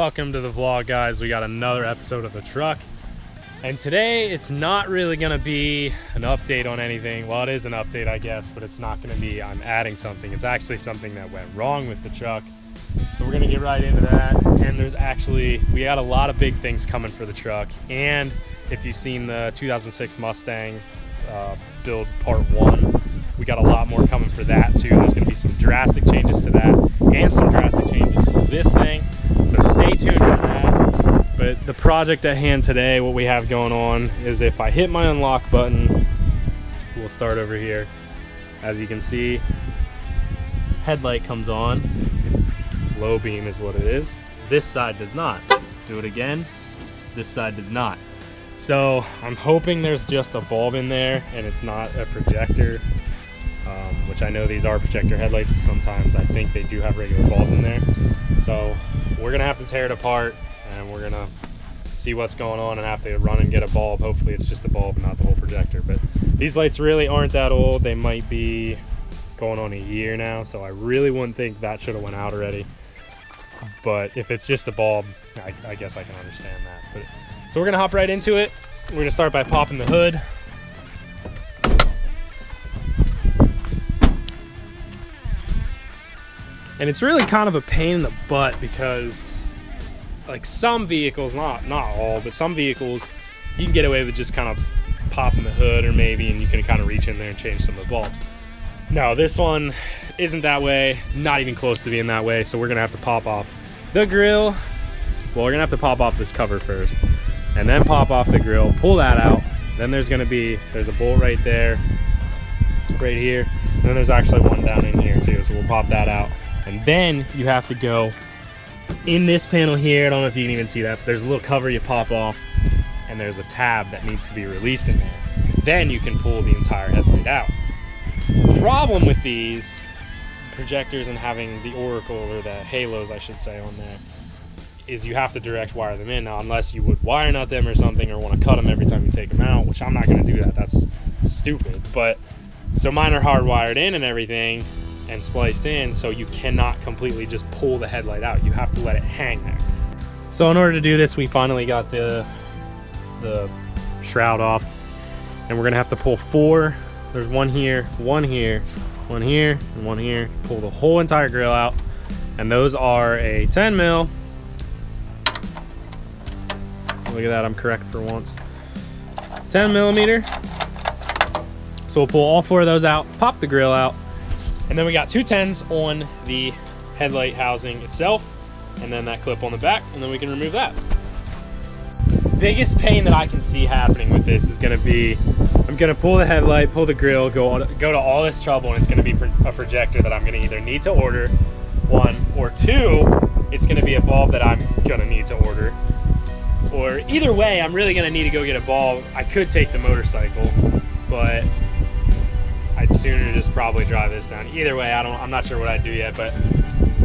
Welcome to the vlog, guys. We got another episode of the truck, and today it's not really gonna be an update on anything. Well, it is an update, I guess, but it's not gonna be I'm adding something. It's actually something that went wrong with the truck, so we're gonna get right into that. And we got a lot of big things coming for the truck. And if you've seen the 2006 Mustang build part 1, we got a lot more coming for that too. There's gonna be some drastic changes to that and some drastic changes to this thing, so stay tuned for that. But the project at hand today, what we have going on is, if I hit my unlock button, we'll start over here. As you can see, headlight comes on, low beam is what it is. This side does not. Do it again, this side does not. So I'm hoping there's just a bulb in there and it's not a projector, which I know these are projector headlights, but sometimes I think they do have regular bulbs in there. So we're gonna have to tear it apart and we're gonna see what's going on and have to run and get a bulb. Hopefully it's just a bulb and not the whole projector. But these lights really aren't that old. They might be going on a year now, so I really wouldn't think that should have went out already. But if it's just a bulb, I guess I can understand that. So we're gonna hop right into it. We're gonna start by popping the hood. And it's really kind of a pain in the butt because, like, some vehicles, not all, but some vehicles, you can get away with just kind of popping the hood, or maybe, and you can kind of reach in there and change some of the bulbs. No, this one isn't that way, not even close to being that way, so we're gonna have to pop off the grill. Well, we're gonna have to pop off this cover first, and then pop off the grill, pull that out. Then there's a bolt right there, right here, and then there's actually one down in here too, so we'll pop that out. And then you have to go in this panel here. I don't know if you can even see that, but there's a little cover you pop off, and there's a tab that needs to be released in there. Then you can pull the entire headlight out. The problem with these projectors and having the Oracle, or the halos I should say, on there, is you have to direct wire them in. Now, unless you would wire nut them or something, or want to cut them every time you take them out, which I'm not going to do that. That's stupid. But so mine are hardwired in and everything, and spliced in, so you cannot completely just pull the headlight out. You have to let it hang there. So in order to do this, we finally got the shroud off, and we're gonna have to pull 4. There's one here, one here, one here, and one here. Pull the whole entire grill out, and those are a 10 mil. Look at that, I'm correct for once. 10 millimeter. So we'll pull all 4 of those out, pop the grill out, and then we got 2 10s on the headlight housing itself, and then that clip on the back, and then we can remove that. Biggest pain that I can see happening with this is gonna be, I'm gonna pull the headlight, pull the grill, go to all this trouble, and it's gonna be a projector that I'm gonna either need to order, 1, or 2, it's gonna be a bulb that I'm gonna need to order. Or either way, I'm really gonna need to go get a bulb. I could take the motorcycle, but I'd sooner just probably drive this down. Either way, I'm not sure what I'd do yet, but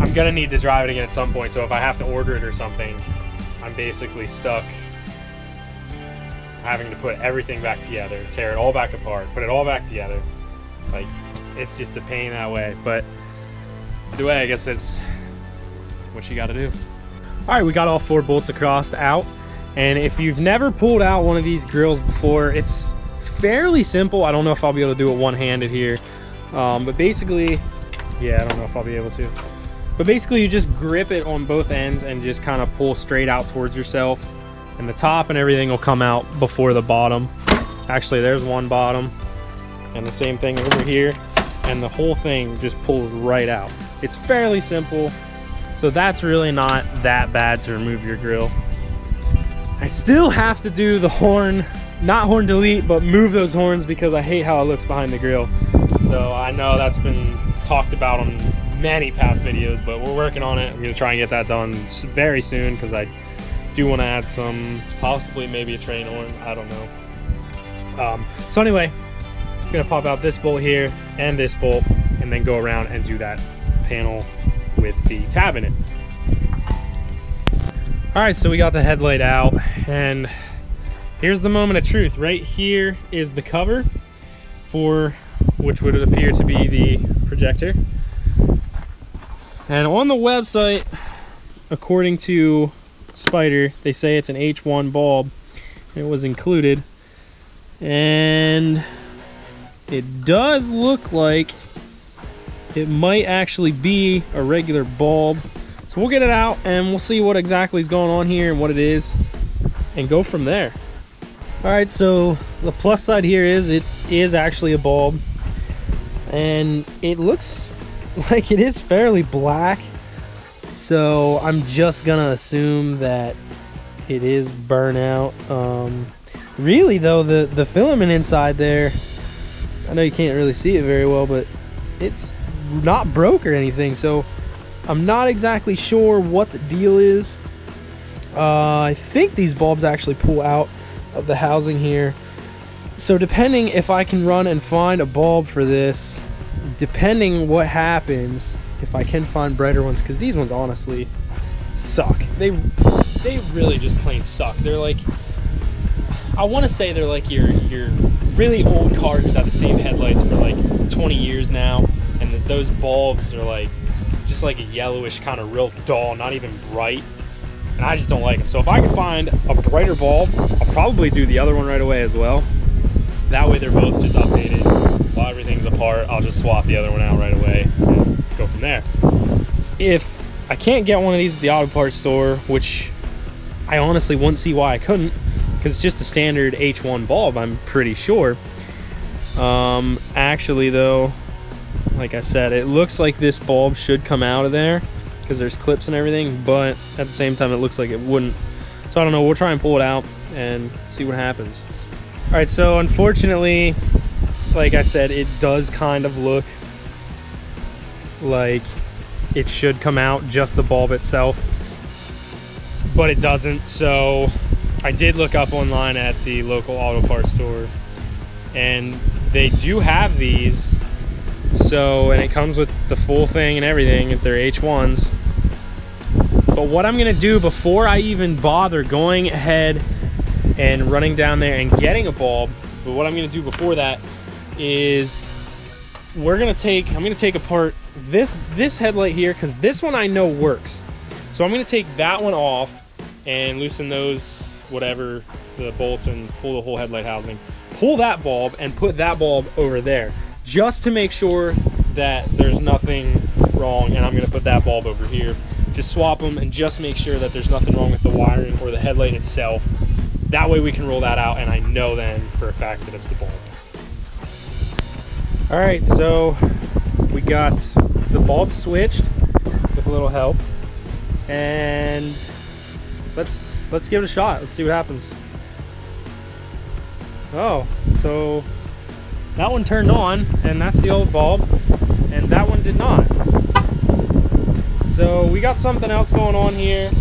I'm gonna need to drive it again at some point. So if I have to order it or something, I'm basically stuck having to put everything back together, tear it all back apart, put it all back together. Like, it's just a pain that way. But either way, I guess it's what you gotta do. All right, we got all 4 bolts across out. And if you've never pulled out one of these grills before, it's fairly simple. I don't know if I'll be able to do it one-handed here, but basically, yeah, I don't know if I'll be able to. But basically, you just grip it on both ends and just kind of pull straight out towards yourself, and the top and everything will come out before the bottom. Actually, there's one bottom, and the same thing over here, and the whole thing just pulls right out. It's fairly simple, so that's really not that bad to remove your grill. I still have to do the horn, not horn delete, but move those horns, because I hate how it looks behind the grill. So I know that's been talked about on many past videos, but we're working on it. I'm gonna try and get that done very soon, because I do want to add some, possibly maybe a train horn, I don't know. So anyway, I'm gonna pop out this bolt here and this bolt, and then go around and do that panel with the tab in it. All right, so we got the headlight out, and here's the moment of truth. Right here is the cover for which would appear to be the projector. And on the website, according to Spyder. They say it's an H1 bulb. It was included. And it does look like it might actually be a regular bulb. So we'll get it out and we'll see what exactly is going on here and what it is and go from there. All right, so the plus side here is it is actually a bulb, and it looks like it is fairly black. So I'm just gonna assume that it is burnout. Really though, the filament inside there, I know you can't really see it very well, but it's not broke or anything. So I'm not exactly sure what the deal is. I think these bulbs actually pull out of the housing here. So depending if I can run and find a bulb for this, depending what happens, if I can find brighter ones, because these ones honestly suck. They really just plain suck. They're like, I want to say they're like your really old car who's had the same headlights for like 20 years now, and those bulbs are like just like a yellowish kind of real dull, not even bright, and I just don't like them. So if I can find a brighter bulb, I'll probably do the other one right away as well. That way they're both just updated. While everything's apart, I'll just swap the other one out right away and go from there. If I can't get one of these at the auto parts store, which I honestly wouldn't see why I couldn't, because it's just a standard H1 bulb, I'm pretty sure. Actually though, like I said, it looks like this bulb should come out of there because there's clips and everything, but at the same time it looks like it wouldn't. So I don't know, we'll try and pull it out and see what happens. All right, so unfortunately, like I said, it does kind of look like it should come out, just the bulb itself, but it doesn't. So I did look up online at the local auto parts store, and they do have these. So, and it comes with the full thing and everything if they're H1s. But what I'm gonna do before I even bother going ahead and running down there and getting a bulb, but what I'm gonna do before that is I'm gonna take apart this headlight here, because this one I know works. So I'm gonna take that one off and loosen those, whatever, the bolts, and pull the whole headlight housing. Pull that bulb and put that bulb over there, just to make sure that there's nothing wrong. And I'm gonna put that bulb over here. Just swap them and just make sure that there's nothing wrong with the wiring or the headlight itself. That way we can roll that out, and I know then for a fact that it's the bulb. All right, so we got the bulb switched with a little help, and let's give it a shot. Let's see what happens. Oh, so that one turned on, and that's the old bulb, and that one did not. So we got something else going on here,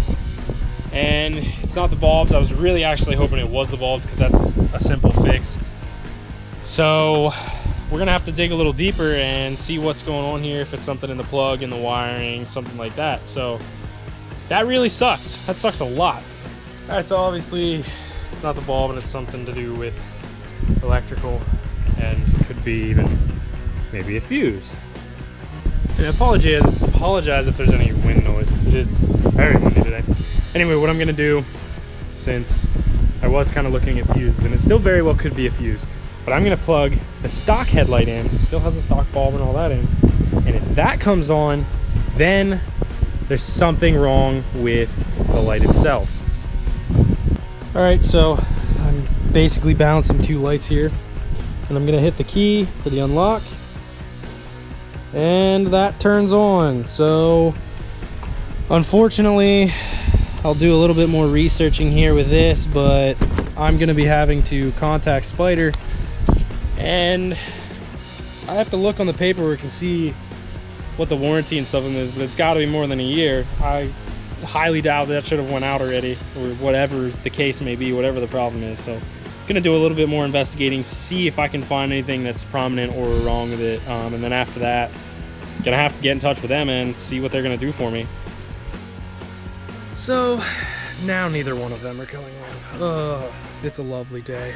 and it's not the bulbs. I was really actually hoping it was the bulbs, because that's a simple fix. So we're gonna have to dig a little deeper and see what's going on here, if it's something in the plug, in the wiring, something like that. So that really sucks. That sucks a lot. All right, so obviously it's not the bulb, and it's something to do with electrical, and could be even maybe a fuse. And I apologize if there's any wind noise, because it is very windy today. Anyway, what I'm gonna do, since I was kind of looking at fuses, and it still very well could be a fuse, but I'm gonna plug the stock headlight in. It still has a stock bulb and all that in. And if that comes on, then there's something wrong with the light itself. All right, so I'm basically balancing two lights here, and I'm gonna hit the key for the unlock, and that turns on. So unfortunately, I'll do a little bit more researching here with this, but I'm gonna be having to contact Spyder, and I have to look on the paperwork and see what the warranty and stuff is, but it's got to be more than a year. I highly doubt that should have went out already, or whatever the case may be, whatever the problem is. So I'm gonna do a little bit more investigating, see if I can find anything that's prominent or wrong with it, and then after that, gonna have to get in touch with them and see what they're gonna do for me. So now neither one of them are coming on. It's a lovely day.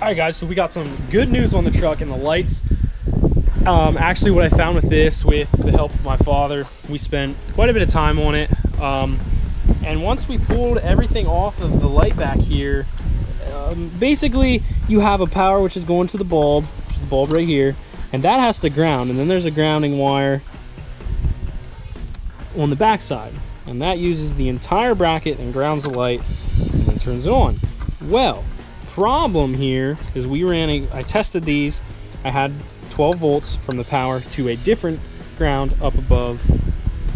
All right, guys, so we got some good news on the truck and the lights. Actually, what I found with this, with the help of my father, we spent quite a bit of time on it, And once we pulled everything off of the light back here, basically you have a power which is going to the bulb, which is the bulb right here, and that has to ground, and then there's a grounding wire on the back side, and that uses the entire bracket and grounds the light and then turns it on. Well, problem here is I tested these. I had 12 volts from the power to a different ground up above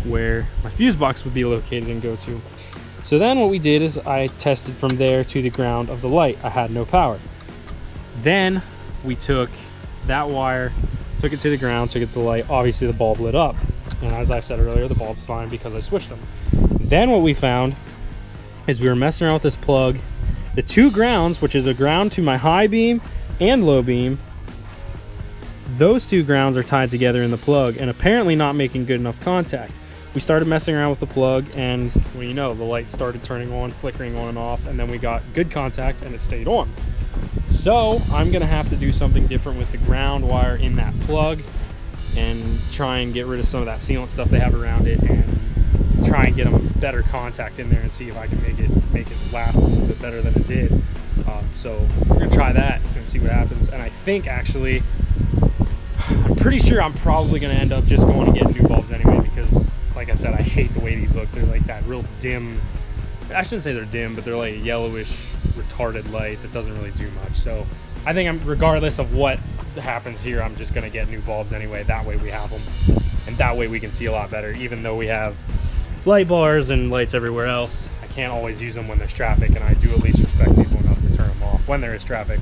where my fuse box would be located and go to. So then what we did is I tested from there to the ground of the light. I had no power. Then we took that wire, took it to the ground, took it to the light. Obviously the bulb lit up. And as I said earlier, the bulb's fine because I switched them. Then what we found is we were messing around with this plug. The two grounds, which is a ground to my high beam and low beam, those two grounds are tied together in the plug and apparently not making good enough contact. We started messing around with the plug, and well, you know, the light started turning on, flickering on and off, and then we got good contact and it stayed on. So I'm gonna have to do something different with the ground wire in that plug and try and get rid of some of that sealant stuff they have around it and try and get them better contact in there and see if I can make it last a little bit better than it did. So we're gonna try that and see what happens. And I think actually, I'm pretty sure I'm probably gonna end up just going to get new bulbs anyway, because like I said, I hate the way these look. They're like that real dim, I shouldn't say they're dim, but they're like a yellowish retarded light that doesn't really do much. So I think regardless of what happens here, I'm just gonna get new bulbs anyway. That way we have them, and that way we can see a lot better. Even though we have light bars and lights everywhere else, I can't always use them when there's traffic, and I do at least respect people enough to turn them off when there is traffic.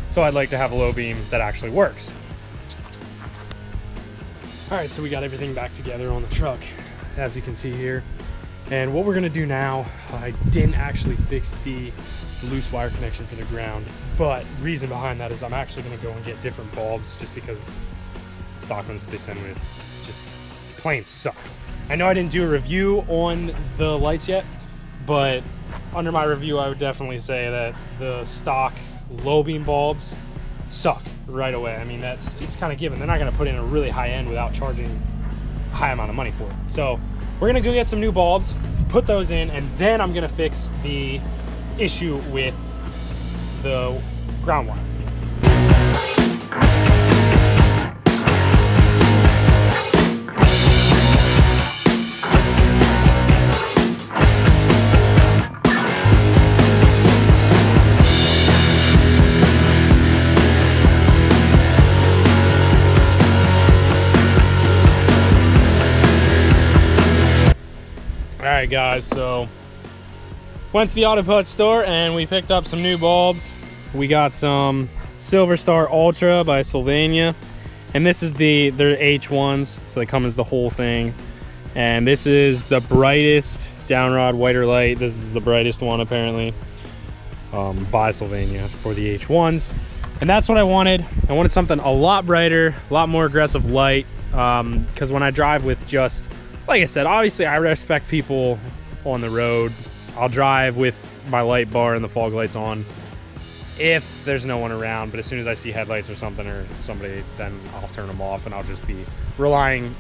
So I'd like to have a low beam that actually works. All right, so we got everything back together on the truck, as you can see here. And what we're gonna do now, I didn't actually fix the loose wire connection for the ground, but reason behind that is I'm actually gonna go and get different bulbs just because stock ones that they send me just plain suck. I know I didn't do a review on the lights yet, but under my review, I would definitely say that the stock low beam bulbs suck right away. I mean, it's kind of given. They're not gonna put in a really high end without charging a high amount of money for it. So we're gonna go get some new bulbs, put those in, and then I'm gonna fix the issue with the ground wire. All right, guys, so went to the auto parts store and we picked up some new bulbs. We got some Silver Star Ultra by Sylvania, and this is their H1s, so they come as the whole thing. And this is the brightest downrod whiter light. This is the brightest one apparently, by Sylvania for the H1s. And that's what I wanted. I wanted something a lot brighter, a lot more aggressive light, because when I drive with just, like I said, obviously I respect people on the road. I'll drive with my light bar and the fog lights on if there's no one around, but as soon as I see headlights or something or somebody, then I'll turn them off and I'll just be relying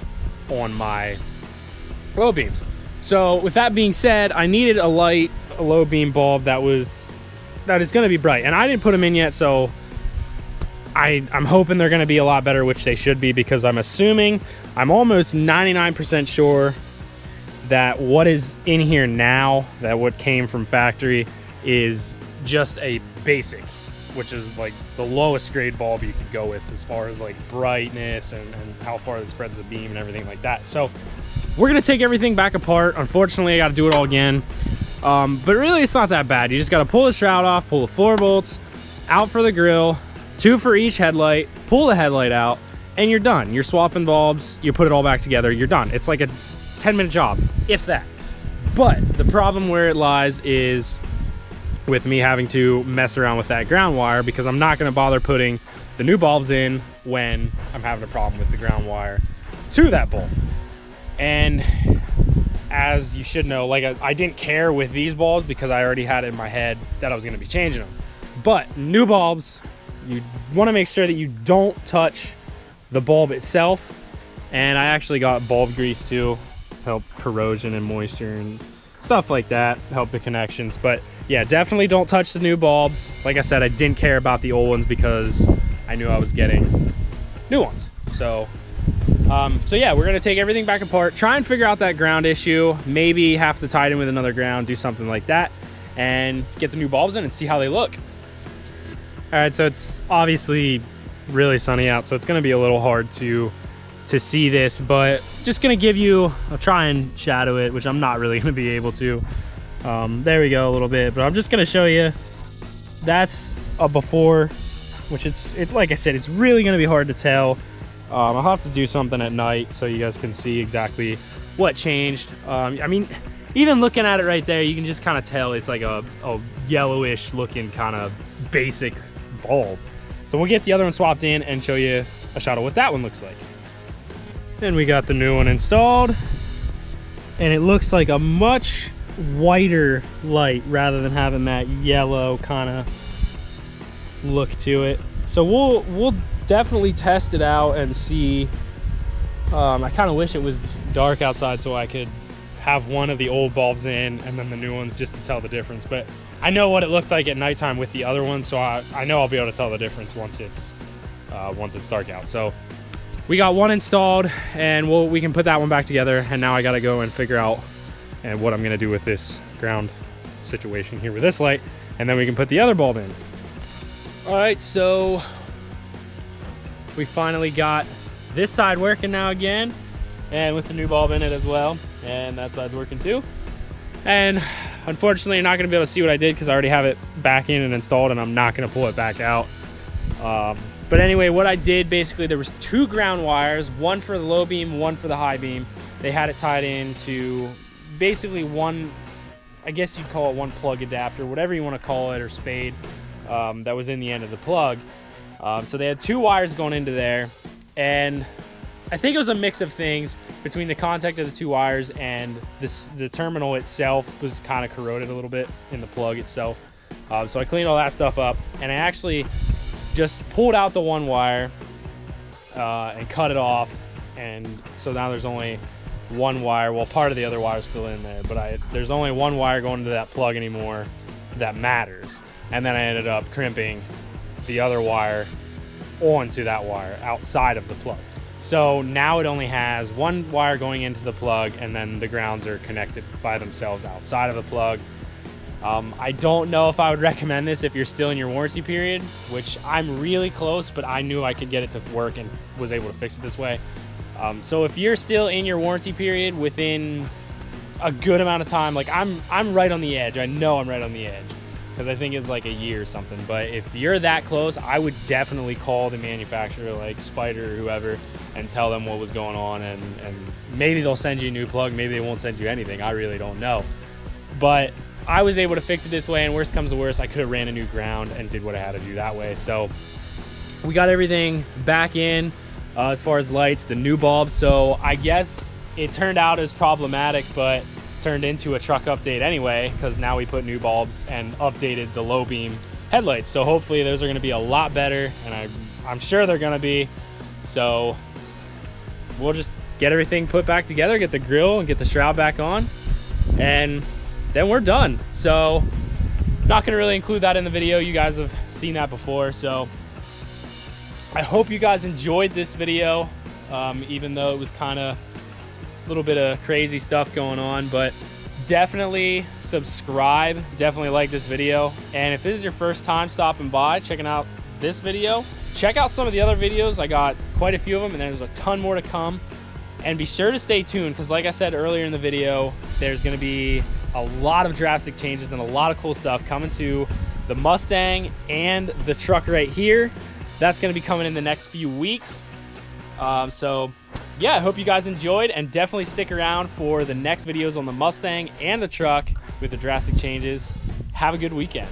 on my low beams. So with that being said, I needed a low beam bulb that is going to be bright, and I didn't put them in yet, so I'm hoping they're going to be a lot better, which they should be, because I'm almost 99% sure that what is in here now, that what came from factory, is just a basic, which is like the lowest grade bulb you could go with as far as like brightness and how far it spreads the beam and everything like that. So we're gonna take everything back apart. Unfortunately, I gotta do it all again. But really it's not that bad. You just gotta pull the shroud off, pull the 4 bolts out for the grill, 2 for each headlight, pull the headlight out, and you're done. You're swapping bulbs, you put it all back together, you're done. It's like a 10-minute job, if that. But the problem where it lies is with me having to mess around with that ground wire, because I'm not gonna bother putting the new bulbs in when I'm having a problem with the ground wire to that bulb. And as you should know, like I didn't care with these bulbs because I already had it in my head that I was gonna be changing them. But new bulbs, you wanna make sure that you don't touch the bulb itself. And I actually got bulb grease too, help corrosion and moisture and stuff like that, help the connections. But yeah, definitely don't touch the new bulbs. Like I said, I didn't care about the old ones because I knew I was getting new ones. So yeah, we're gonna take everything back apart, try and figure out that ground issue, maybe have to tie it in with another ground, do something like that, and get the new bulbs in and see how they look. All right, so it's obviously really sunny out, so it's gonna be a little hard to see this, but just gonna give you, I'll try and shadow it, which I'm not really gonna be able to. There we go, a little bit, but I'm just gonna show you. That's a before, which like I said, it's really gonna be hard to tell. I'll have to do something at night so you guys can see exactly what changed. I mean, even looking at it right there, you can just kind of tell it's like a yellowish looking kind of basic bulb. So we'll get the other one swapped in and show you a shot of what that one looks like. Then we got the new one installed, and it looks like a much whiter light rather than having that yellow kind of look to it. So we'll definitely test it out and see. I kind of wish it was dark outside so I could have one of the old bulbs in and then the new ones just to tell the difference. But I know what it looked like at nighttime with the other one, so I know I'll be able to tell the difference once it's dark out. So we got one installed, and we can put that one back together. And now I got to go and figure out what I'm gonna do with this ground situation here with this light, and then we can put the other bulb in. All right, so we finally got this side working now again, and with the new bulb in it as well, and that side's working too. And unfortunately, you're not gonna be able to see what I did because I already have it back in and installed, and I'm not gonna pull it back out. But anyway, what I did, basically, there was two ground wires, one for the low beam, one for the high beam. They had it tied into basically one, I guess you'd call it one plug adapter, whatever you want to call it, or spade, that was in the end of the plug. So they had two wires going into there, and I think it was a mix of things between the contact of the two wires and the terminal itself was kind of corroded a little bit in the plug itself. So I cleaned all that stuff up, and I actually just pulled out the one wire and cut it off, and so now there's only one wire. Well, part of the other wire is still in there, but there's only one wire going into that plug anymore that matters. And then I ended up crimping the other wire onto that wire outside of the plug. So now it only has one wire going into the plug, and then the grounds are connected by themselves outside of the plug. I don't know if I would recommend this if you're still in your warranty period, which I'm really close, but I knew I could get it to work and was able to fix it this way. So if you're still in your warranty period within a good amount of time, like I'm right on the edge. I know I'm right on the edge because I think it's like a year or something. But if you're that close, I would definitely call the manufacturer, like Spider or whoever, and tell them what was going on, and maybe they'll send you a new plug. Maybe they won't send you anything. I really don't know. But I was able to fix it this way, and worst comes to worst, I could have ran a new ground and did what I had to do that way. So we got everything back in as far as lights, the new bulbs. So I guess it turned out as problematic, but turned into a truck update anyway, because now we put new bulbs and updated the low beam headlights. So hopefully those are going to be a lot better, and I'm sure they're going to be. So we'll just get everything put back together, get the grill and get the shroud back on, and then we're done. So not gonna really include that in the video. You guys have seen that before. So I hope you guys enjoyed this video, even though it was kind of a little bit of crazy stuff going on. But definitely subscribe, definitely like this video. And if this is your first time stopping by, checking out this video, check out some of the other videos. I got quite a few of them, and there's a ton more to come. And be sure to stay tuned, because like I said earlier in the video, there's gonna be a lot of drastic changes and a lot of cool stuff coming to the Mustang and the truck right here. That's going to be coming in the next few weeks. So yeah, I hope you guys enjoyed, and definitely stick around for the next videos on the Mustang and the truck with the drastic changes. Have a good weekend.